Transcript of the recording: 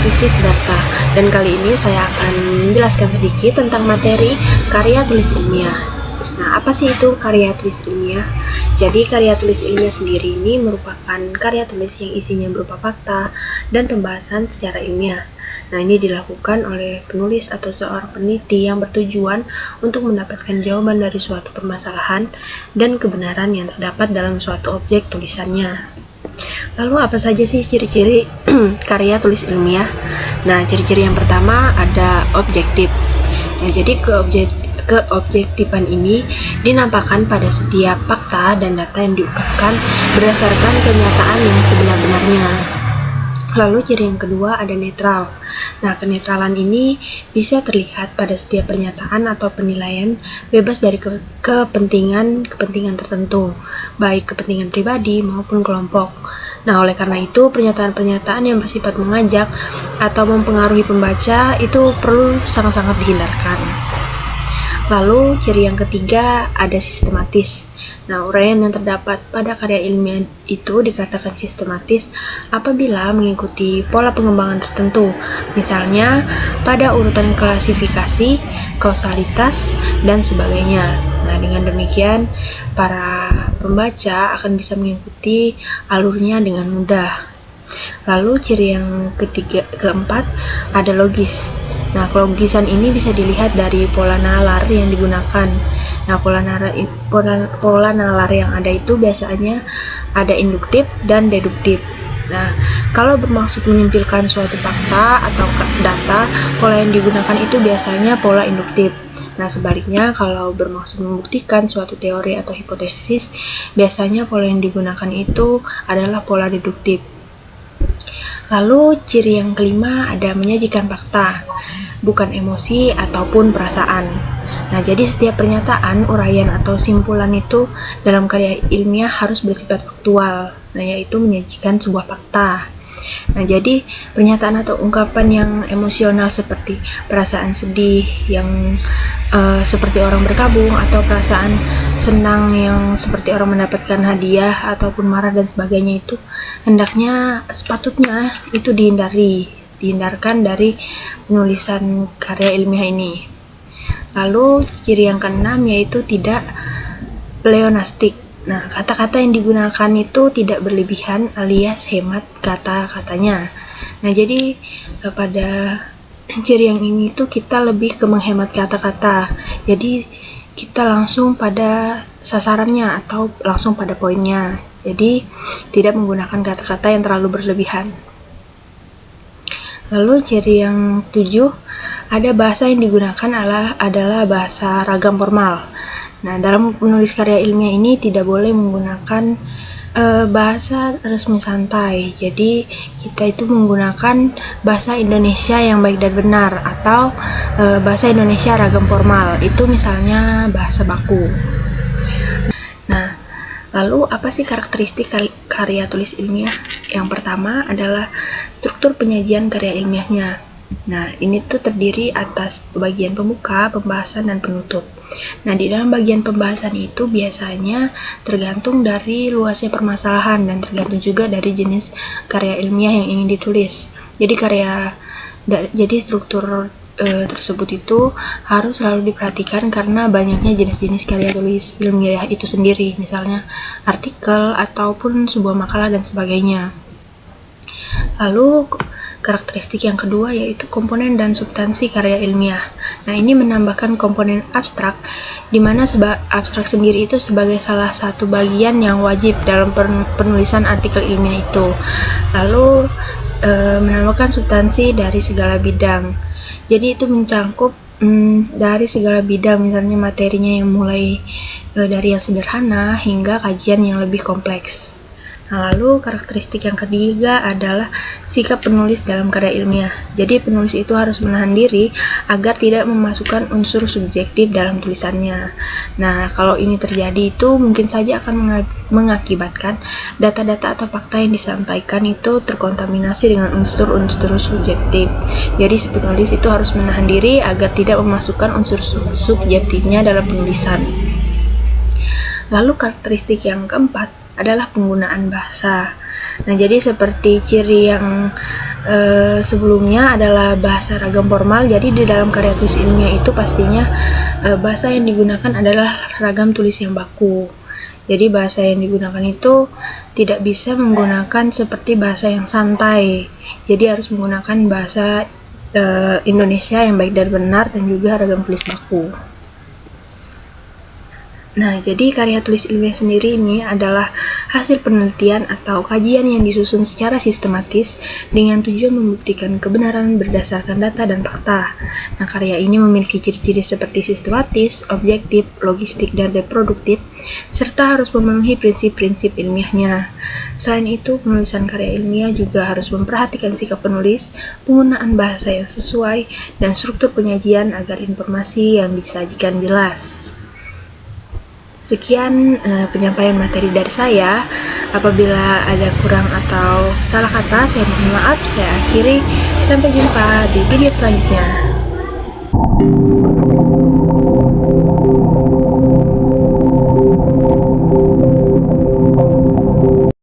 Kristi Sidarta, dan kali ini saya akan menjelaskan sedikit tentang materi karya tulis ilmiah. Nah, apa sih itu karya tulis ilmiah? Jadi, karya tulis ilmiah sendiri ini merupakan karya tulis yang isinya berupa fakta dan pembahasan secara ilmiah. Nah, ini dilakukan oleh penulis atau seorang peneliti yang bertujuan untuk mendapatkan jawaban dari suatu permasalahan dan kebenaran yang terdapat dalam suatu objek tulisannya. Lalu apa saja sih ciri-ciri karya tulis ilmiah? Nah, ciri-ciri yang pertama ada objektif. Nah, jadi keobjektifan ini dinampakkan pada setiap fakta dan data yang diungkapkan berdasarkan kenyataan yang sebenar-benarnya. Lalu ciri yang kedua ada netral. Nah, kenetralan ini bisa terlihat pada setiap pernyataan atau penilaian bebas dari kepentingan tertentu, baik kepentingan pribadi maupun kelompok. Nah, oleh karena itu, pernyataan-pernyataan yang bersifat mengajak atau mempengaruhi pembaca itu perlu sangat-sangat dihindarkan. Lalu, ciri yang ketiga ada sistematis. Nah, uraian yang terdapat pada karya ilmiah itu dikatakan sistematis apabila mengikuti pola pengembangan tertentu, misalnya pada urutan klasifikasi, kausalitas, dan sebagainya. Nah, dengan demikian, para pembaca akan bisa mengikuti alurnya dengan mudah. Lalu, ciri yang keempat ada logis. Nah, kelogisan ini bisa dilihat dari pola nalar yang digunakan. Nah, pola nalar yang ada itu biasanya ada induktif dan deduktif. Nah, kalau bermaksud menyimpulkan suatu fakta atau data, pola yang digunakan itu biasanya pola induktif. Nah, sebaliknya kalau bermaksud membuktikan suatu teori atau hipotesis, biasanya pola yang digunakan itu adalah pola deduktif. Lalu ciri yang kelima ada menyajikan fakta, bukan emosi ataupun perasaan. Nah, jadi setiap pernyataan, uraian atau simpulan itu dalam karya ilmiah harus bersifat faktual. Nah, yaitu menyajikan sebuah fakta. Nah, jadi pernyataan atau ungkapan yang emosional seperti perasaan sedih yang seperti orang berkabung, atau perasaan senang yang seperti orang mendapatkan hadiah, ataupun marah dan sebagainya, itu sepatutnya itu dihindarkan dari penulisan karya ilmiah ini. Lalu ciri yang keenam yaitu tidak pleonastik. Nah, kata-kata yang digunakan itu tidak berlebihan alias hemat kata-katanya. Nah, jadi pada ciri yang ini tuh kita lebih ke menghemat kata-kata. Jadi kita langsung pada sasarannya atau langsung pada poinnya. Jadi tidak menggunakan kata-kata yang terlalu berlebihan. Lalu ciri yang 7 ada bahasa yang digunakan adalah bahasa ragam formal. Nah, dalam menulis karya ilmiah ini tidak boleh menggunakan bahasa resmi santai. Jadi kita itu menggunakan bahasa Indonesia yang baik dan benar, atau bahasa Indonesia ragam formal. Itu misalnya bahasa baku. Nah, lalu apa sih karakteristik karya tulis ilmiah? Yang pertama adalah struktur penyajian karya ilmiahnya. Nah, ini tuh terdiri atas bagian pembuka, pembahasan, dan penutup. Nah, di dalam bagian pembahasan itu biasanya tergantung dari luasnya permasalahan dan tergantung juga dari jenis karya ilmiah yang ingin ditulis. Jadi struktur tersebut itu harus selalu diperhatikan karena banyaknya jenis-jenis karya tulis ilmiah itu sendiri, misalnya artikel ataupun sebuah makalah dan sebagainya. Lalu karakteristik yang kedua yaitu komponen dan substansi karya ilmiah. Nah, ini menambahkan komponen abstrak, di mana abstrak sendiri itu sebagai salah satu bagian yang wajib dalam penulisan artikel ilmiah itu. Lalu menambahkan substansi dari segala bidang. Jadi itu mencangkup dari segala bidang, misalnya materinya yang mulai dari yang sederhana hingga kajian yang lebih kompleks. Nah, lalu karakteristik yang ketiga adalah sikap penulis dalam karya ilmiah. Jadi penulis itu harus menahan diri agar tidak memasukkan unsur subjektif dalam tulisannya. Nah, kalau ini terjadi itu mungkin saja akan mengakibatkan data-data atau fakta yang disampaikan itu terkontaminasi dengan unsur-unsur subjektif. Jadi si penulis itu harus menahan diri agar tidak memasukkan unsur subjektifnya dalam penulisan. Lalu karakteristik yang keempat adalah penggunaan bahasa. Nah, jadi seperti ciri yang sebelumnya adalah bahasa ragam formal. Jadi di dalam karya tulis ilmiah itu pastinya bahasa yang digunakan adalah ragam tulis yang baku. Jadi bahasa yang digunakan itu tidak bisa menggunakan seperti bahasa yang santai. Jadi harus menggunakan bahasa Indonesia yang baik dan benar, dan juga ragam tulis baku. Nah, jadi karya tulis ilmiah sendiri ini adalah hasil penelitian atau kajian yang disusun secara sistematis dengan tujuan membuktikan kebenaran berdasarkan data dan fakta. Nah, karya ini memiliki ciri-ciri seperti sistematis, objektif, logistik, dan reproduktif, serta harus memenuhi prinsip-prinsip ilmiahnya. Selain itu, penulisan karya ilmiah juga harus memperhatikan sikap penulis, penggunaan bahasa yang sesuai, dan struktur penyajian agar informasi yang disajikan jelas. Sekian penyampaian materi dari saya. Apabila ada kurang atau salah kata, saya mohon maaf. Saya akhiri. Sampai jumpa di video selanjutnya.